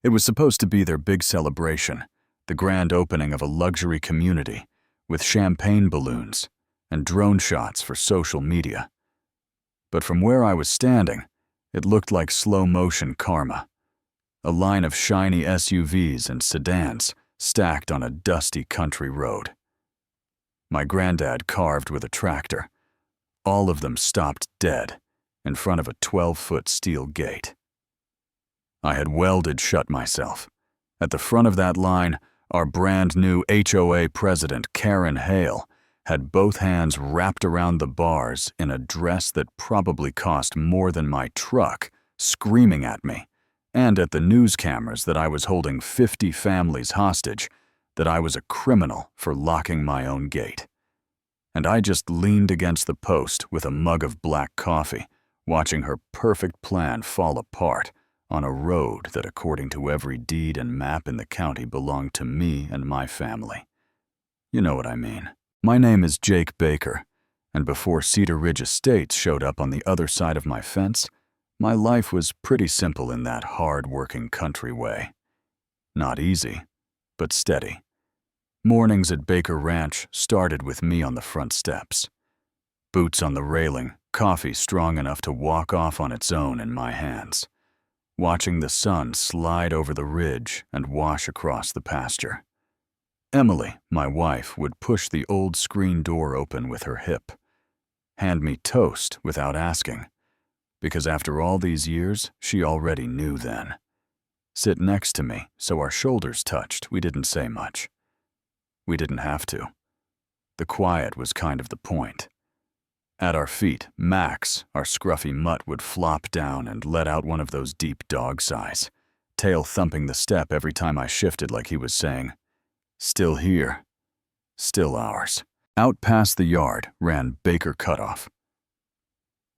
It was supposed to be their big celebration, the grand opening of a luxury community, with champagne balloons and drone shots for social media. But from where I was standing, it looked like slow-motion karma. A line of shiny SUVs and sedans stacked on a dusty country road. My granddad carved with a tractor. All of them stopped dead in front of a 12-foot steel gate. I had welded shut myself. At the front of that line, our brand new HOA president, Karen Hale, had both hands wrapped around the bars in a dress that probably cost more than my truck, screaming at me, and at the news cameras that I was holding 50 families hostage, that I was a criminal for locking my own gate. And I just leaned against the post with a mug of black coffee, watching her perfect plan fall apart on a road that, according to every deed and map in the county, belonged to me and my family. You know what I mean. My name is Jake Baker, and before Cedar Ridge Estates showed up on the other side of my fence, my life was pretty simple in that hard-working country way. Not easy, but steady. Mornings at Baker Ranch started with me on the front steps. Boots on the railing, coffee strong enough to walk off on its own in my hands, watching the sun slide over the ridge and wash across the pasture. Emily, my wife, would push the old screen door open with her hip, hand me toast without asking, because after all these years, she already knew then. Sit next to me, so our shoulders touched. We didn't say much. We didn't have to. The quiet was kind of the point. At our feet, Max, our scruffy mutt, would flop down and let out one of those deep dog sighs, tail thumping the step every time I shifted like he was saying, "Still here. Still ours." Out past the yard ran Baker Cutoff.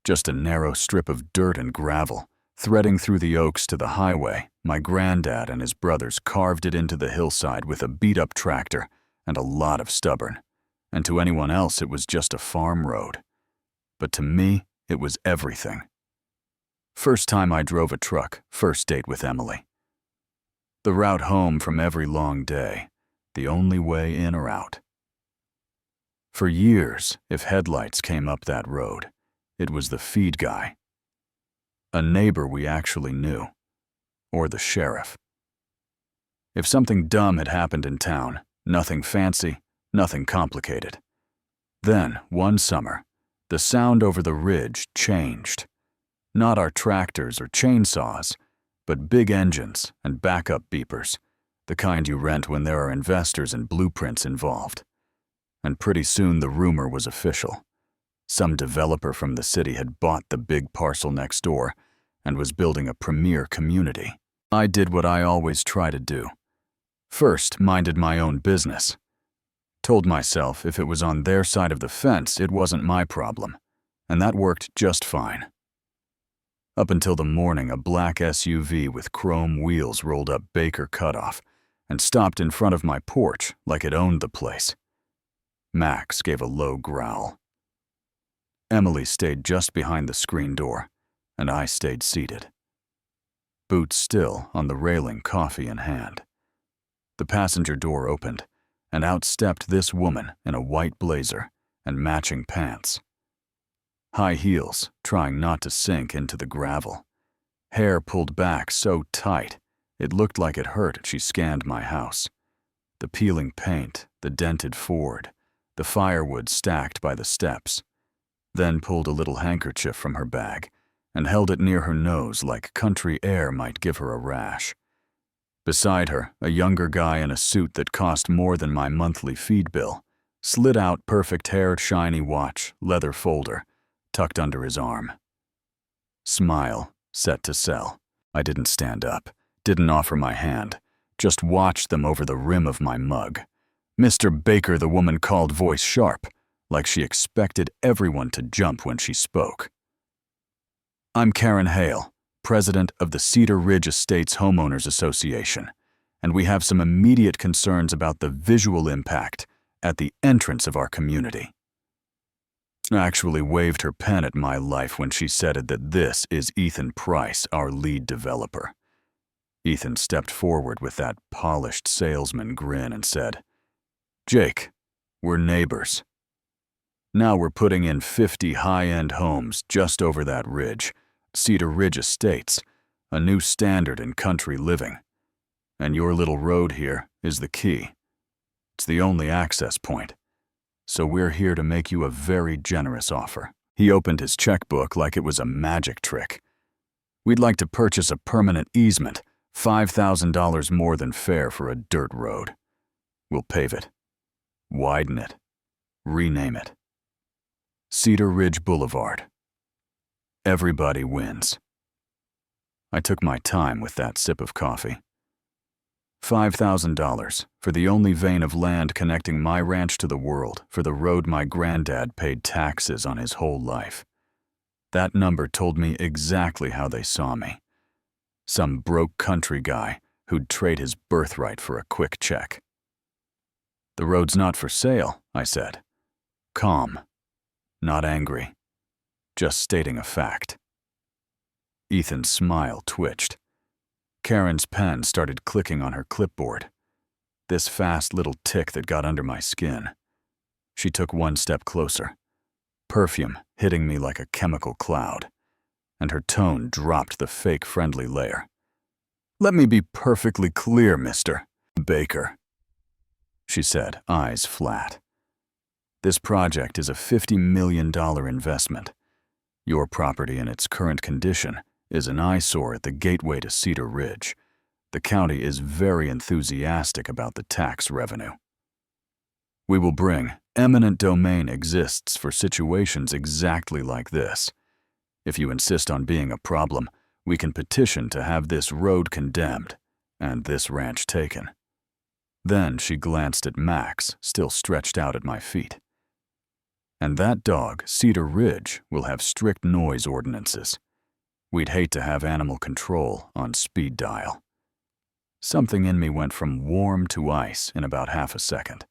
Just a narrow strip of dirt and gravel, threading through the oaks to the highway. My granddad and his brothers carved it into the hillside with a beat-up tractor and a lot of stubborn. And to anyone else, it was just a farm road. But to me, it was everything. First time I drove a truck, first date with Emily. The route home from every long day, the only way in or out. For years, if headlights came up that road, it was the feed guy. A neighbor we actually knew. Or the sheriff. If something dumb had happened in town, nothing fancy, nothing complicated. Then, one summer, the sound over the ridge changed. Not our tractors or chainsaws, but big engines and backup beepers, the kind you rent when there are investors and blueprints involved. And pretty soon the rumor was official. Some developer from the city had bought the big parcel next door and was building a premier community. I did what I always try to do. First, minded my own business. Told myself if it was on their side of the fence, it wasn't my problem, and that worked just fine. Up until the morning, a black SUV with chrome wheels rolled up Baker Cutoff and stopped in front of my porch like it owned the place. Max gave a low growl. Emily stayed just behind the screen door, and I stayed seated. Boots still on the railing, coffee in hand. The passenger door opened, and out stepped this woman in a white blazer and matching pants. High heels, trying not to sink into the gravel. Hair pulled back so tight, it looked like it hurt. She scanned my house. The peeling paint, the dented Ford, the firewood stacked by the steps. Then pulled a little handkerchief from her bag and held it near her nose like country air might give her a rash. Beside her, a younger guy in a suit that cost more than my monthly feed bill, slid out perfect-haired shiny watch, leather folder, tucked under his arm. Smile, set to sell. I didn't stand up, didn't offer my hand, just watched them over the rim of my mug. "Mr. Baker," the woman called, voice sharp, like she expected everyone to jump when she spoke. "I'm Karen Hale, president of the Cedar Ridge Estates Homeowners Association, and we have some immediate concerns about the visual impact at the entrance of our community." Actually waved her pen at my life when she said it that this is Ethan Price, our lead developer. Ethan stepped forward with that polished salesman grin and said, "Jake, we're neighbors. Now we're putting in 50 high-end homes just over that ridge, Cedar Ridge Estates, a new standard in country living. And your little road here is the key. It's the only access point. So we're here to make you a very generous offer." He opened his checkbook like it was a magic trick. "We'd like to purchase a permanent easement, $5,000 more than fair for a dirt road. We'll pave it, widen it, rename it. Cedar Ridge Boulevard. Everybody wins." I took my time with that sip of coffee. $5,000 for the only vein of land connecting my ranch to the world, for the road my granddad paid taxes on his whole life. That number told me exactly how they saw me. Some broke country guy who'd trade his birthright for a quick check. "The road's not for sale," I said. Calm, not angry, just stating a fact. Ethan's smile twitched. Karen's pen started clicking on her clipboard. This fast little tick that got under my skin. She took one step closer, perfume hitting me like a chemical cloud, and her tone dropped the fake friendly layer. "Let me be perfectly clear, Mr. Baker," she said, eyes flat. "This project is a $50 million investment. Your property in its current condition is an eyesore at the gateway to Cedar Ridge. The county is very enthusiastic about the tax revenue. We will bring eminent domain exists for situations exactly like this. If you insist on being a problem, we can petition to have this road condemned and this ranch taken." Then she glanced at Max, still stretched out at my feet. "And that dog, Cedar Ridge, will have strict noise ordinances. We'd hate to have animal control on speed dial." Something in me went from warm to ice in about half a second.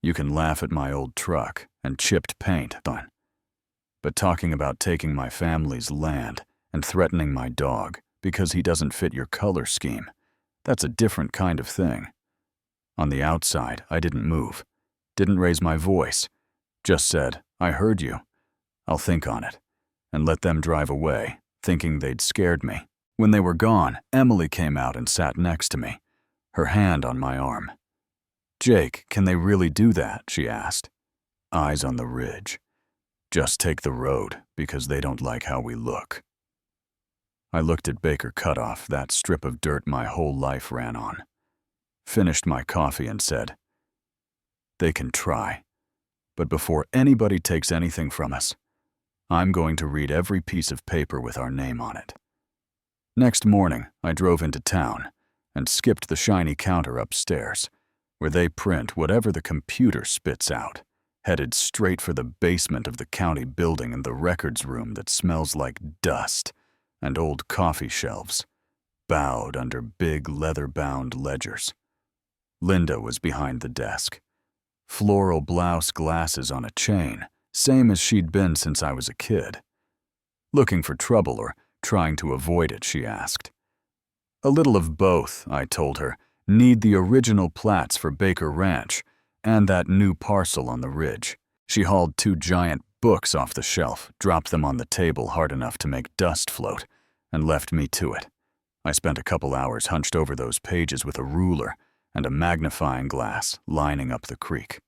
You can laugh at my old truck and chipped paint, but talking about taking my family's land and threatening my dog because he doesn't fit your color scheme, that's a different kind of thing. On the outside, I didn't move, didn't raise my voice, just said, "I heard you. I'll think on it," and let them drive away, thinking they'd scared me. When they were gone, Emily came out and sat next to me, her hand on my arm. "Jake, can they really do that?" she asked. Eyes on the ridge. "Just take the road, because they don't like how we look." I looked at Baker Cutoff, that strip of dirt my whole life ran on. Finished my coffee and said, "They can try, but before anybody takes anything from us, I'm going to read every piece of paper with our name on it." Next morning, I drove into town and skipped the shiny counter upstairs, where they print whatever the computer spits out, headed straight for the basement of the county building and the records room that smells like dust and old coffee shelves, bowed under big leather-bound ledgers. Linda was behind the desk. Floral blouse, glasses on a chain, same as she'd been since I was a kid. "Looking for trouble or trying to avoid it?" she asked. "A little of both," I told her. "Need the original plats for Baker Ranch and that new parcel on the ridge." She hauled 2 giant books off the shelf, dropped them on the table hard enough to make dust float, and left me to it. I spent a couple hours hunched over those pages with a ruler and a magnifying glass lining up the creek.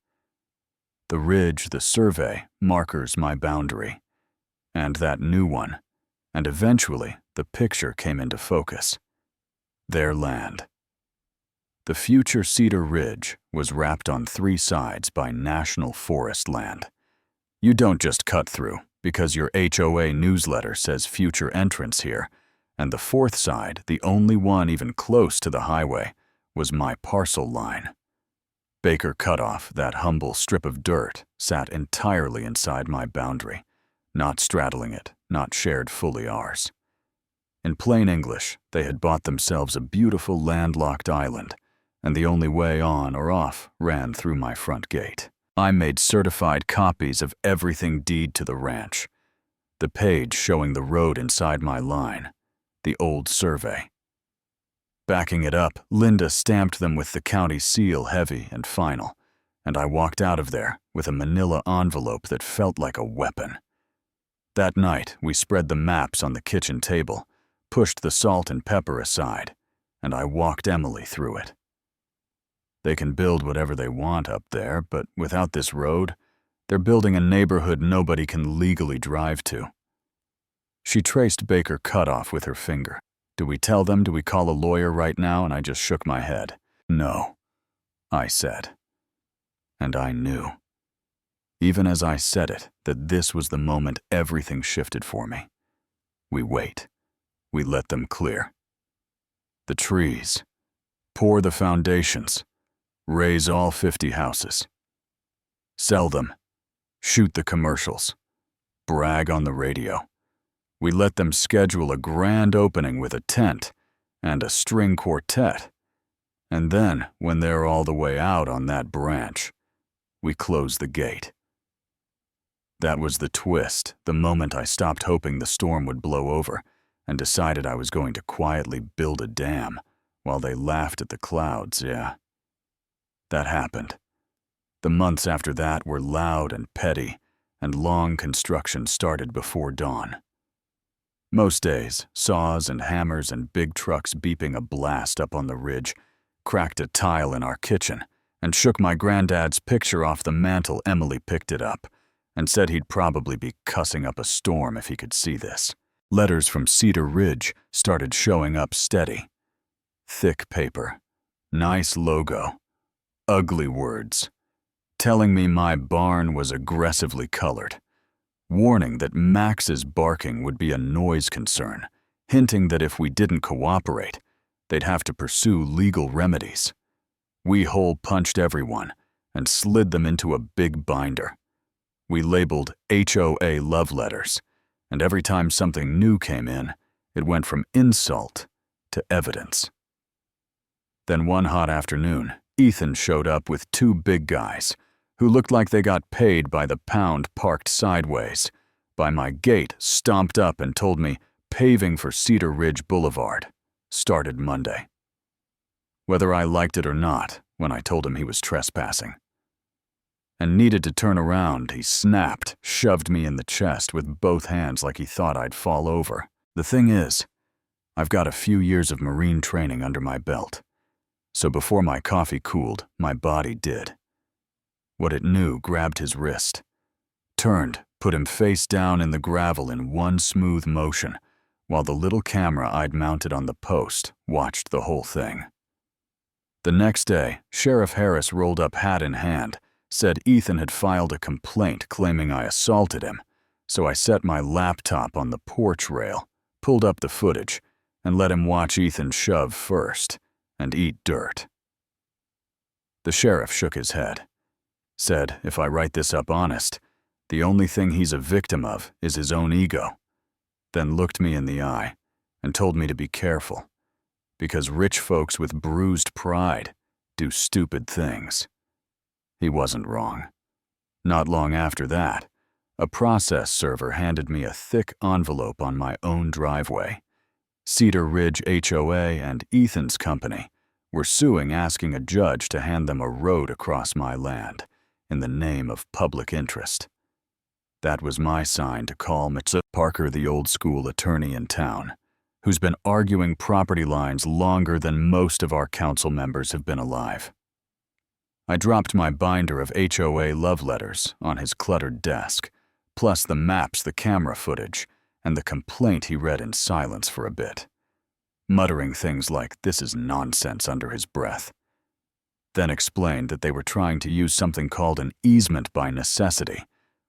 The ridge, the survey, markers my boundary. And that new one. And eventually, the picture came into focus. Their land. The future Cedar Ridge was wrapped on 3 sides by national forest land. You don't just cut through because your HOA newsletter says future entrance here, and the 4th side, the only one even close to the highway, was my parcel line. Baker Cutoff, that humble strip of dirt, sat entirely inside my boundary, not straddling it, not shared fully ours. In plain English, they had bought themselves a beautiful landlocked island, and the only way on or off ran through my front gate. I made certified copies of everything deed to the ranch, the page showing the road inside my line, the old survey. Backing it up, Linda stamped them with the county seal heavy and final, and I walked out of there with a manila envelope that felt like a weapon. That night, we spread the maps on the kitchen table, pushed the salt and pepper aside, and I walked Emily through it. They can build whatever they want up there, but without this road, they're building a neighborhood nobody can legally drive to. She traced Baker Cutoff with her finger. Do we tell them? Do we call a lawyer right now? And I just shook my head. No, I said. And I knew, even as I said it, that this was the moment everything shifted for me. We wait. We let them clear the trees, pour the foundations, raise all 50 houses, sell them, shoot the commercials, brag on the radio. We let them schedule a grand opening with a tent and a string quartet. And then, when they're all the way out on that branch, we close the gate. That was the twist, the moment I stopped hoping the storm would blow over and decided I was going to quietly build a dam while they laughed at the clouds, yeah. That happened. The months after that were loud and petty, and long construction started before dawn. Most days, saws and hammers and big trucks beeping a blast up on the ridge cracked a tile in our kitchen and shook my granddad's picture off the mantel. Emily picked it up and said he'd probably be cussing up a storm if he could see this. Letters from Cedar Ridge started showing up steady. Thick paper, nice logo, ugly words, telling me my barn was aggressively colored, warning that Max's barking would be a noise concern, hinting that if we didn't cooperate, they'd have to pursue legal remedies. We hole-punched everyone and slid them into a big binder. We labeled HOA love letters, and every time something new came in, it went from insult to evidence. Then one hot afternoon, Ethan showed up with two big guys who looked like they got paid by the pound parked sideways by my gate, stomped up and told me paving for Cedar Ridge Boulevard started Monday. Whether I liked it or not, when I told him he was trespassing and needed to turn around, he snapped, shoved me in the chest with both hands like he thought I'd fall over. The thing is, I've got a few years of Marine training under my belt, so before my coffee cooled, my body did. What it knew grabbed his wrist, turned, put him face down in the gravel in one smooth motion, while the little camera I'd mounted on the post watched the whole thing. The next day, Sheriff Harris rolled up hat in hand, said Ethan had filed a complaint claiming I assaulted him, so I set my laptop on the porch rail, pulled up the footage, and let him watch Ethan shove first and eat dirt. The sheriff shook his head, said if I write this up honest, the only thing he's a victim of is his own ego, then looked me in the eye and told me to be careful, because rich folks with bruised pride do stupid things. He wasn't wrong. Not long after that, a process server handed me a thick envelope on my own driveway. Cedar Ridge HOA and Ethan's company were suing, asking a judge to hand them a road across my land in the name of public interest. That was my sign to call Mr. Parker, the old-school attorney in town, who's been arguing property lines longer than most of our council members have been alive. I dropped my binder of HOA love letters on his cluttered desk, plus the maps, the camera footage, and the complaint he read in silence for a bit, muttering things like, "This is nonsense," under his breath. Then explained that they were trying to use something called an easement by necessity,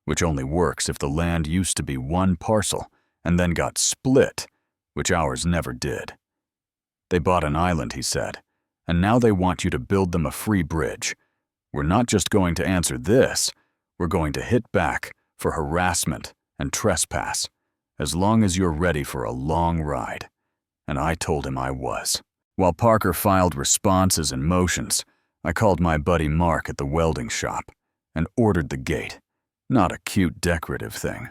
which only works if the land used to be one parcel and then got split, which ours never did. They bought an island, he said, and now they want you to build them a free bridge. We're not just going to answer this, we're going to hit back for harassment and trespass, as long as you're ready for a long ride. And I told him I was. While Parker filed responses and motions, I called my buddy Mark at the welding shop and ordered the gate. Not a cute decorative thing.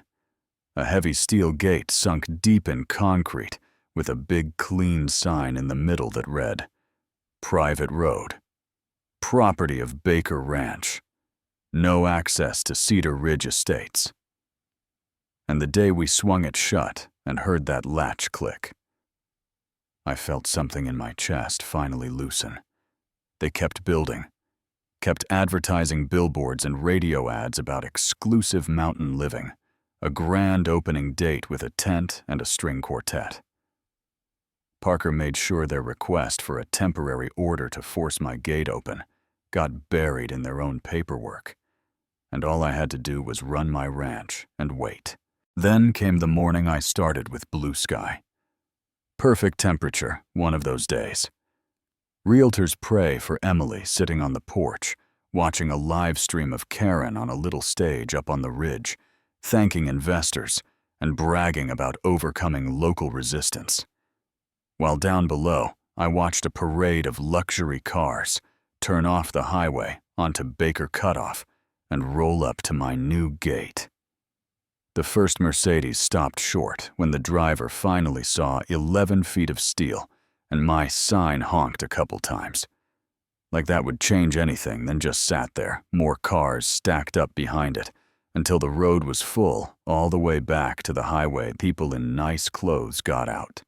A heavy steel gate sunk deep in concrete with a big clean sign in the middle that read, "Private Road. Property of Baker Ranch. No access to Cedar Ridge Estates." And the day we swung it shut and heard that latch click, I felt something in my chest finally loosen. They kept building, kept advertising billboards and radio ads about exclusive mountain living, a grand opening date with a tent and a string quartet. Parker made sure their request for a temporary order to force my gate open got buried in their own paperwork, and all I had to do was run my ranch and wait. Then came the morning I started with blue sky. Perfect temperature, one of those days. Realtors pray for Emily sitting on the porch, watching a live stream of Karen on a little stage up on the ridge, thanking investors and bragging about overcoming local resistance. While down below, I watched a parade of luxury cars turn off the highway onto Baker Cutoff and roll up to my new gate. The first Mercedes stopped short when the driver finally saw 11 feet of steel, and my sign honked a couple times. Like that would change anything, then just sat there, more cars stacked up behind it, until the road was full all the way back to the highway. People in nice clothes got out,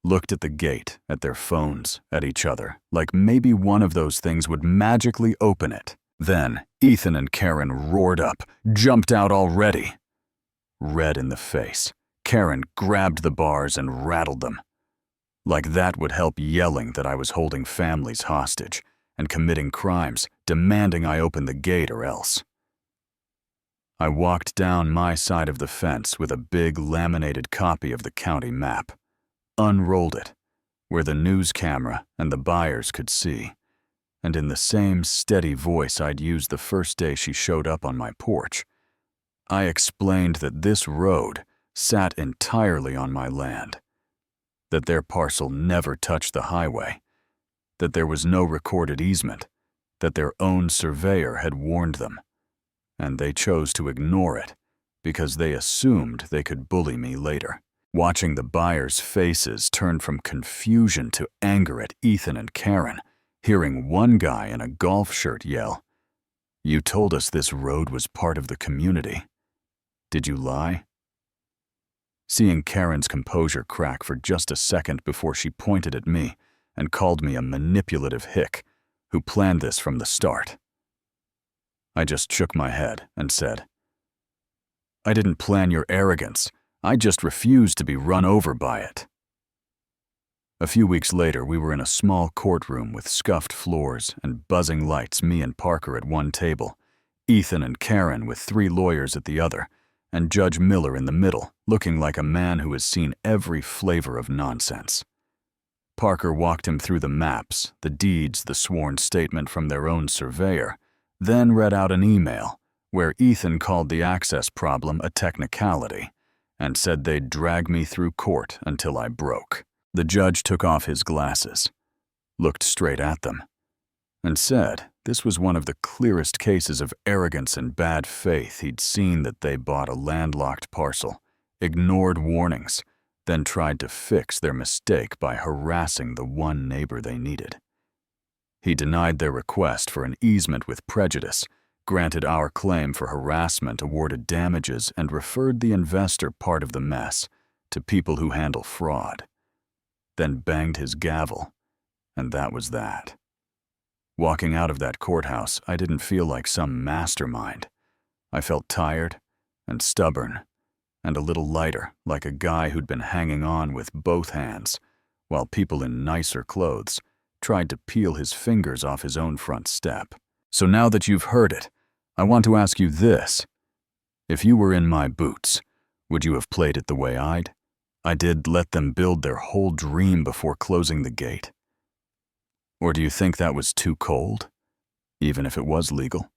looked at the gate, at their phones, at each other, like maybe one of those things would magically open it. Then Ethan and Karen roared up, jumped out already. Red in the face, Karen grabbed the bars and rattled them. Like that would help yelling that I was holding families hostage and committing crimes, demanding I open the gate or else. I walked down my side of the fence with a big laminated copy of the county map, unrolled it, where the news camera and the buyers could see, and in the same steady voice I'd used the first day she showed up on my porch, I explained that this road sat entirely on my land, that their parcel never touched the highway, that there was no recorded easement, that their own surveyor had warned them, and they chose to ignore it because they assumed they could bully me later. Watching the buyers' faces turn from confusion to anger at Ethan and Karen, hearing one guy in a golf shirt yell, "You told us this road was part of the community. Did you lie?" Seeing Karen's composure crack for just a second before she pointed at me and called me a manipulative hick who planned this from the start. I just shook my head and said, "I didn't plan your arrogance. I just refused to be run over by it." A few weeks later, we were in a small courtroom with scuffed floors and buzzing lights, me and Parker at one table, Ethan and Karen with 3 lawyers at the other, and Judge Miller in the middle, looking like a man who has seen every flavor of nonsense. Parker walked him through the maps, the deeds, the sworn statement from their own surveyor, then read out an email where Ethan called the access problem a technicality and said they'd drag me through court until I broke. The judge took off his glasses, looked straight at them, and said this was one of the clearest cases of arrogance and bad faith he'd seen, that they bought a landlocked parcel, ignored warnings, then tried to fix their mistake by harassing the one neighbor they needed. He denied their request for an easement with prejudice, granted our claim for harassment, awarded damages, and referred the investor part of the mess to people who handle fraud, then banged his gavel, and that was that. Walking out of that courthouse, I didn't feel like some mastermind. I felt tired and stubborn and a little lighter, like a guy who'd been hanging on with both hands, while people in nicer clothes tried to peel his fingers off his own front step. So now that you've heard it, I want to ask you this. If you were in my boots, would you have played it the way I did, let them build their whole dream before closing the gate? Or do you think that was too cold, even if it was legal?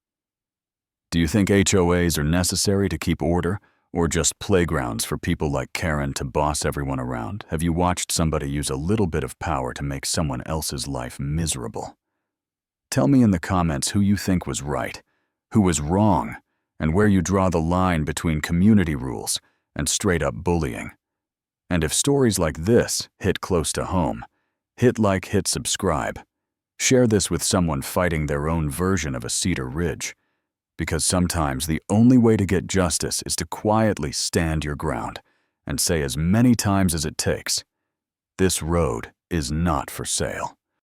Do you think HOAs are necessary to keep order, or just playgrounds for people like Karen to boss everyone around? Have you watched somebody use a little bit of power to make someone else's life miserable? Tell me in the comments who you think was right, who was wrong, and where you draw the line between community rules and straight-up bullying. And if stories like this hit close to home, hit like, hit subscribe. Share this with someone fighting their own version of a Cedar Ridge. Because sometimes the only way to get justice is to quietly stand your ground and say as many times as it takes, "This road is not for sale."